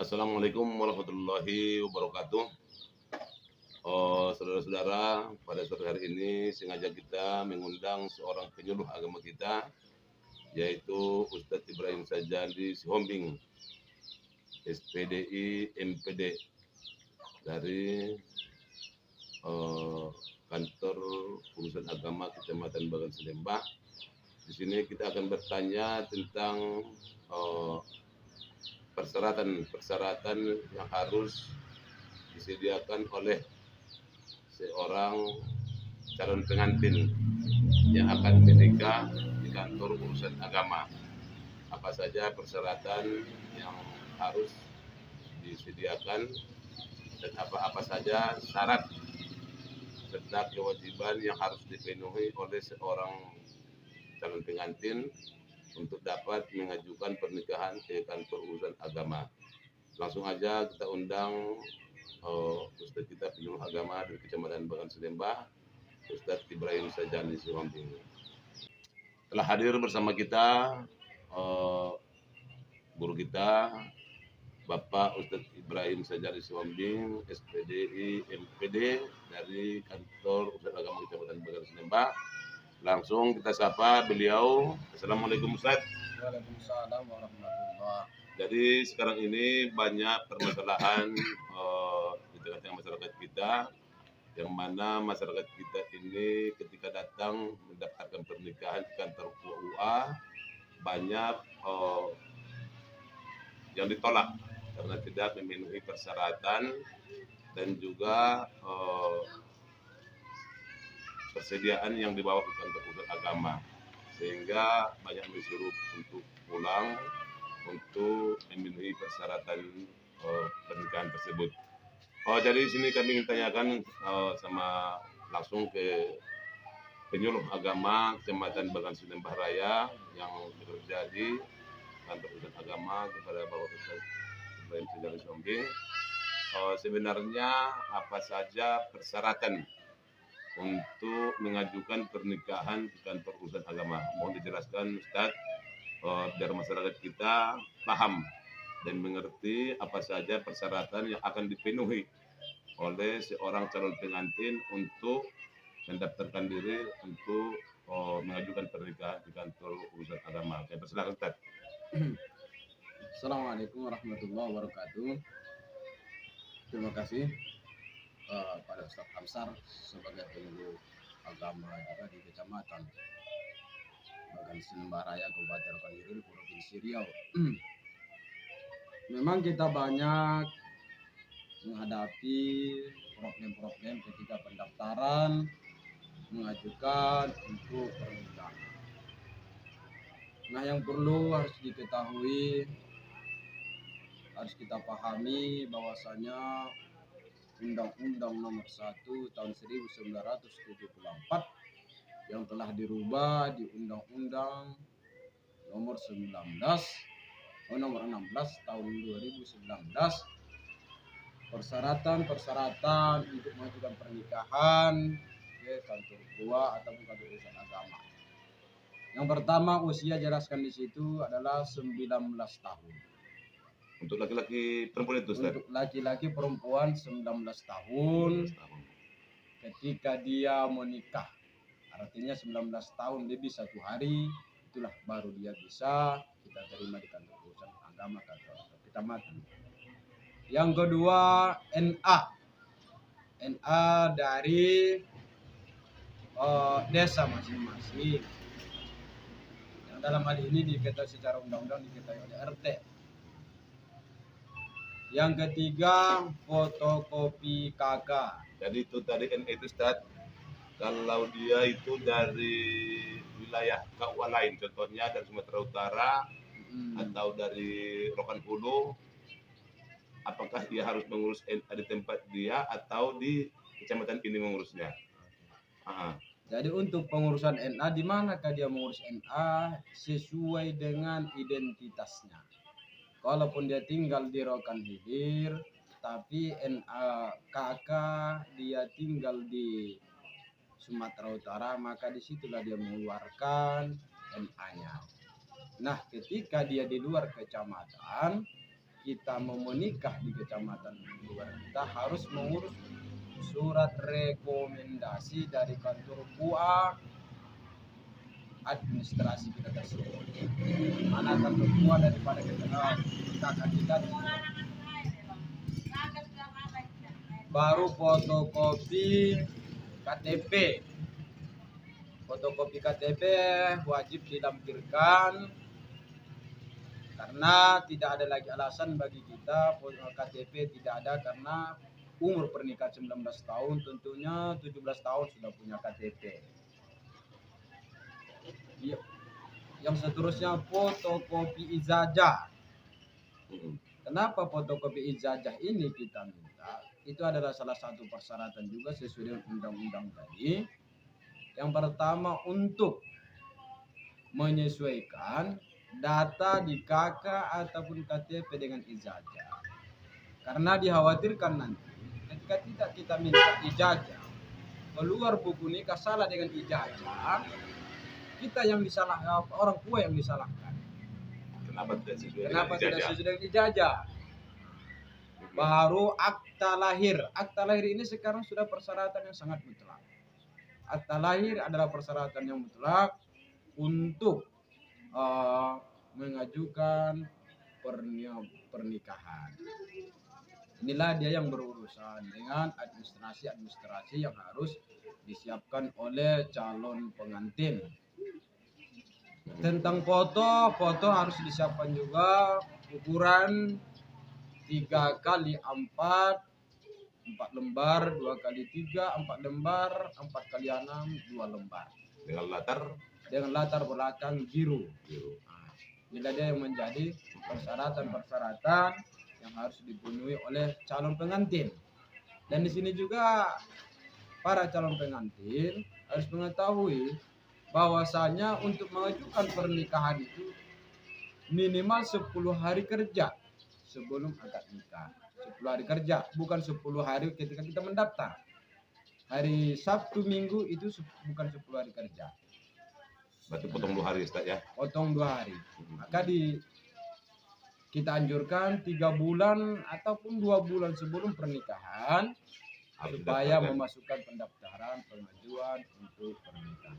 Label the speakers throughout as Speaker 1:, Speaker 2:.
Speaker 1: Assalamualaikum warahmatullahi wabarakatuh. Saudara-saudara, pada sore hari ini sengaja kita mengundang seorang penyuluh agama kita, yaitu Ustadz Ibrahim Sajali Sihombing, SPDI MPD dari kantor urusan agama Kecamatan Bagan Selembah. Di sini kita akan bertanya tentang persyaratan yang harus disediakan oleh seorang calon pengantin yang akan menikah di kantor urusan agama. Apa saja persyaratan yang harus disediakan dan apa-apa saja syarat serta kewajiban yang harus dipenuhi oleh seorang calon pengantin untuk dapat mengajukan pernikahan ke kantor urusan agama. Langsung aja kita undang Ustadz kita penyuluh agama dari Kecamatan Bagan Selembah, Ustadz Ibrahim Sajali Sihombing. Telah hadir bersama kita guru kita Bapak Ustadz Ibrahim Sajali Sihombing, SPDI MPD dari kantor urusan agama Kecamatan Bagan Selembah. Langsung kita sapa beliau. Assalamualaikum Ustadz.
Speaker 2: Waalaikumsalam warahmatullahi.
Speaker 1: Jadi sekarang ini banyak permasalahan di tengah-tengah masyarakat kita, yang mana masyarakat kita ini ketika datang mendaftarkan pernikahan di kantor KUA banyak yang ditolak karena tidak memenuhi persyaratan dan juga persediaan yang dibawa ke kantor urusan agama, sehingga banyak disuruh untuk pulang untuk memenuhi persyaratan pernikahan tersebut. Jadi sini kami ingin tanyakan sama langsung ke penyuluh agama Kecamatan Bagan Selembah Raya yang bekerja di kantor urusan agama kepada Bapak Ustadz Ibrahim Sajali Sihombing. Sebenarnya apa saja persyaratan untuk mengajukan pernikahan di kantor urusan agama? Mohon dijelaskan Ustadz, biar masyarakat kita paham dan mengerti apa saja persyaratan yang akan dipenuhi oleh seorang calon pengantin untuk mendaftarkan diri untuk mengajukan pernikahan di kantor urusan agama. Saya persilakan Ustaz.
Speaker 2: Assalamualaikum warahmatullahi wabarakatuh. Terima kasih pada Ustaz Amsar sebagai penyuluh agama juga di Kecamatan Bagan Selembah Raya, Kabupaten Rokan-Hidul, Provinsi Riau. Memang kita banyak menghadapi problem-problem ketika pendaftaran mengajukan untuk pernikahan. Nah, yang perlu harus diketahui, harus kita pahami bahwasanya Undang-Undang Nomor 1 Tahun 1974 yang telah dirubah di Undang-Undang Nomor 16 Tahun 2019, persyaratan untuk mengajukan pernikahan ke kantor KUA ataupun kantor urusan agama. Yang pertama, usia jelaskan di situ adalah 19 tahun.
Speaker 1: Untuk laki-laki perempuan itu Ustaz?
Speaker 2: Untuk laki-laki perempuan 19 tahun ketika dia menikah. Artinya 19 tahun lebih 1 hari, itulah baru dia bisa kita terima di kantor urusan agama kantor kecamatan. Yang kedua, NA dari desa masing-masing. Yang dalam hal ini diketahui secara undang-undang diketahui oleh RT. Yang ketiga, fotokopi KK.
Speaker 1: Jadi itu tadi NA itu Ustaz, kalau dia itu dari wilayah KUA lain, contohnya dari Sumatera Utara atau dari Rokan Hulu, apakah dia harus mengurus NA di tempat dia atau di kecamatan ini mengurusnya?
Speaker 2: Jadi untuk pengurusan NA, di manakah dia mengurus NA sesuai dengan identitasnya. Kalaupun dia tinggal di Rokan Hilir, tapi NA KK dia tinggal di Sumatera Utara, maka disitulah dia mengeluarkan NA-nya. Nah, ketika dia di luar kecamatan, kita mau menikah di kecamatan luar, kita harus mengurus surat rekomendasi dari kantor KUA administrasi kita tersebut. Mana kantor KUA daripada kakak kita, baru fotokopi KTP. Fotokopi KTP wajib dilampirkan karena tidak ada lagi alasan bagi kita KTP tidak ada karena umur pernikahan 19 tahun, tentunya 17 tahun sudah punya KTP. Yang seterusnya fotokopi ijazah. Kenapa fotokopi ijazah ini kita minta? Itu adalah salah satu persyaratan juga sesuai dengan undang-undang tadi. Yang pertama untuk menyesuaikan data di KK ataupun KTP dengan ijazah. Karena dikhawatirkan nanti ketika kita minta ijazah keluar buku nikah salah dengan ijazah, kita yang disalahkan, orang tua yang disalahkan.
Speaker 1: Kenapa
Speaker 2: tidak sesuai dengan ijazah? Baru akta lahir. Akta lahir ini sekarang sudah persyaratan yang sangat mutlak. Akta lahir adalah persyaratan yang mutlak untuk mengajukan pernikahan. Inilah dia yang berurusan dengan administrasi yang harus disiapkan oleh calon pengantin. Tentang foto harus disiapkan juga ukuran 3x4, 4 lembar, 2x3, 4 lembar, 4x6, 2 lembar. Dengan latar belakang biru. Inilah dia yang menjadi persyaratan yang harus dipenuhi oleh calon pengantin. Dan di sini juga para calon pengantin harus mengetahui bahwasanya untuk mengajukan pernikahan itu minimal 10 hari kerja sebelum akad nikah. 10 hari kerja, bukan 10 hari ketika kita mendaftar. Hari Sabtu Minggu itu bukan 10 hari kerja.
Speaker 1: Berarti potong 2 hari Ustaz ya?
Speaker 2: Potong 2 hari. Maka kita anjurkan 3 bulan ataupun 2 bulan sebelum pernikahan supaya memasukkan pendaftaran pengajuan untuk pernikahan.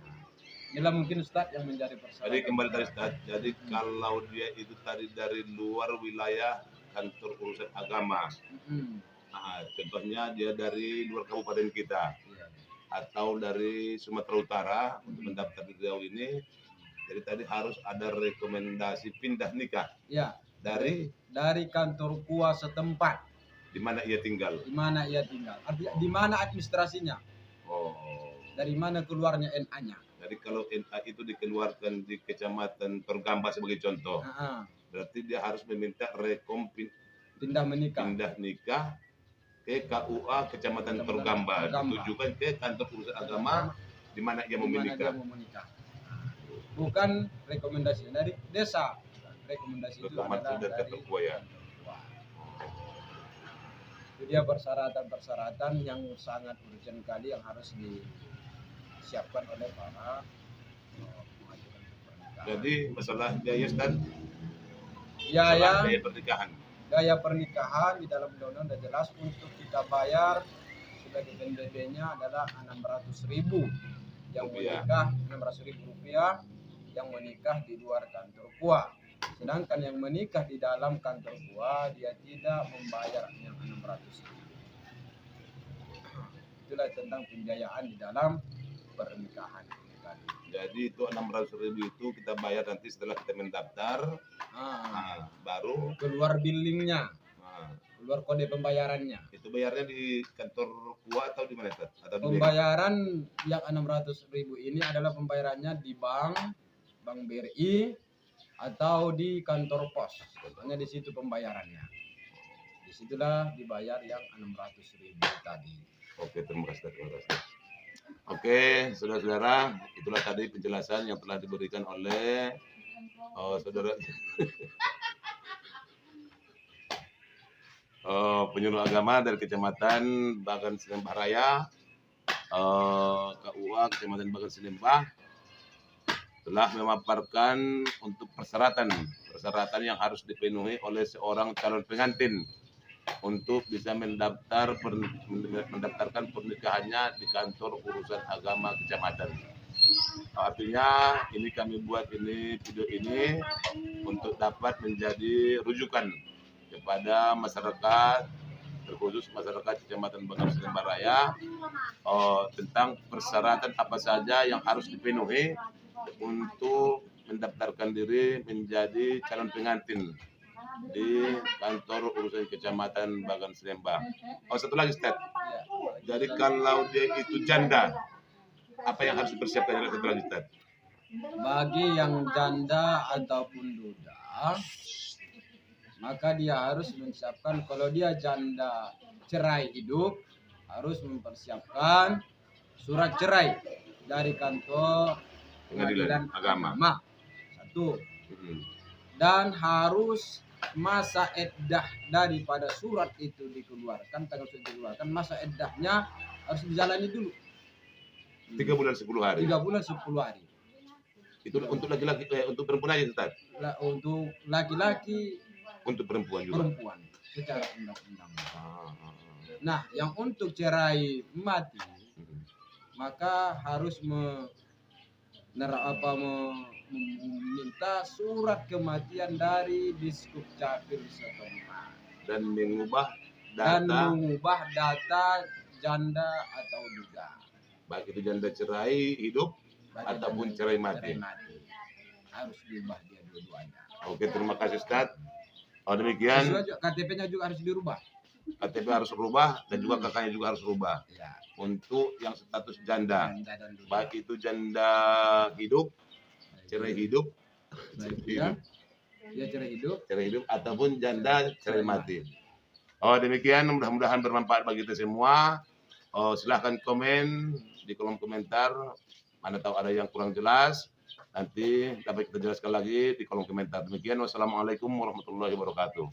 Speaker 2: Inilah mungkin Ustaz yang menjadi persyaratan.
Speaker 1: Jadi kembali tadi Ustaz, jadi kalau dia itu tadi dari luar wilayah kantor urusan agama, contohnya dia dari luar kabupaten kita, atau dari Sumatera Utara untuk mendaftar di Riau ini, jadi tadi harus ada rekomendasi pindah nikah.
Speaker 2: Ya.
Speaker 1: Dari
Speaker 2: kantor KUA setempat.
Speaker 1: Di mana ia tinggal?
Speaker 2: Artinya di mana administrasinya? Dari mana keluarnya NA-nya?
Speaker 1: Jadi kalau NA itu dikeluarkan di Kecamatan Torgamba sebagai contoh, berarti dia harus meminta
Speaker 2: pindah
Speaker 1: nikah ke KUA Kecamatan Torgamba, ditujukan ke kantor urusan agama di mana ia mau menikah.
Speaker 2: Bukan rekomendasi dari desa. Rekomendasi itu adalah dari
Speaker 1: KUA.
Speaker 2: Itu dia persyaratan yang sangat urgent kali yang harus disiapkan oleh para pengajukan pernikahan.
Speaker 1: Jadi masalah biaya Ustaz?
Speaker 2: Biaya pernikahan di dalam undang-undang sudah jelas untuk kita bayar sebagai PNBP-nya adalah 600.000 yang menikah, 600.000 rupiah yang menikah di luar kantor KUA. Sedangkan yang menikah di dalam kantor KUA dia tidak membayar yang 600.000. Itulah tentang pembiayaan di dalam pernikahan.
Speaker 1: Jadi itu 600.000 itu kita bayar nanti setelah kita mendaftar, baru
Speaker 2: keluar billingnya, keluar kode pembayarannya.
Speaker 1: Itu bayarnya di kantor KUA atau di mana?
Speaker 2: Pembayaran yang 600.000 ini adalah pembayarannya di bank BRI atau di kantor pos. Hanya di situ pembayarannya. Disitulah dibayar yang 600.000 tadi.
Speaker 1: Oke, terima kasih. Oke, saudara-saudara, itulah tadi penjelasan yang telah diberikan oleh saudara penyuluh agama dari Kecamatan Bagan Selembah Raya, KUA Kecamatan Bagan Selembah, telah memaparkan untuk persyaratan persyaratan yang harus dipenuhi oleh seorang calon pengantin untuk bisa mendaftarkan pernikahannya di kantor urusan agama kecamatan. Artinya ini kami buat video ini untuk dapat menjadi rujukan kepada masyarakat, terkhusus masyarakat Kecamatan Bagan Selembar Raya, tentang persyaratan apa saja yang harus dipenuhi untuk mendaftarkan diri menjadi calon pengantin di kantor urusan Kecamatan Bagan Selembar. Satu lagi, Ustaz. Jadi kalau dia itu janda, apa yang harus dipersiapkan oleh satu lagi, Ustaz?
Speaker 2: Bagi yang janda ataupun duda, maka dia harus menyiapkan, kalau dia janda cerai hidup, harus mempersiapkan surat cerai dari kantor
Speaker 1: Pengadilan agama.
Speaker 2: Satu. Dan harus masa iddah daripada surat itu dikeluarkan, tanggal surat dikeluarkan, masa iddahnya harus dijalani dulu.
Speaker 1: 3 bulan 10 hari.
Speaker 2: 3 bulan 10 hari.
Speaker 1: Itu untuk laki-laki, untuk perempuan aja, Ustaz?
Speaker 2: Untuk laki-laki,
Speaker 1: untuk perempuan juga?
Speaker 2: Perempuan, secara undang-undang. Nah, yang untuk cerai mati, maka harus meminta surat kematian dari Biskup Capil setempat
Speaker 1: dan mengubah
Speaker 2: data janda atau duda, baik
Speaker 1: itu janda cerai hidup ataupun cerai mati.
Speaker 2: Harus diubah dia dua-duanya.
Speaker 1: Oke, terima kasih, Ustaz. Demikian
Speaker 2: KTP-nya juga harus dirubah.
Speaker 1: KTP harus rubah dan juga kakaknya juga harus rubah.
Speaker 2: Ya.
Speaker 1: Untuk yang status janda, baik itu janda hidup, cerai hidup, cerai hidup ataupun janda cerai mati. Demikian, mudah-mudahan bermanfaat bagi kita semua. Silahkan komen di kolom komentar. Mana tahu ada yang kurang jelas, nanti dapat kita jelaskan lagi di kolom komentar. Demikian, wassalamualaikum warahmatullahi wabarakatuh.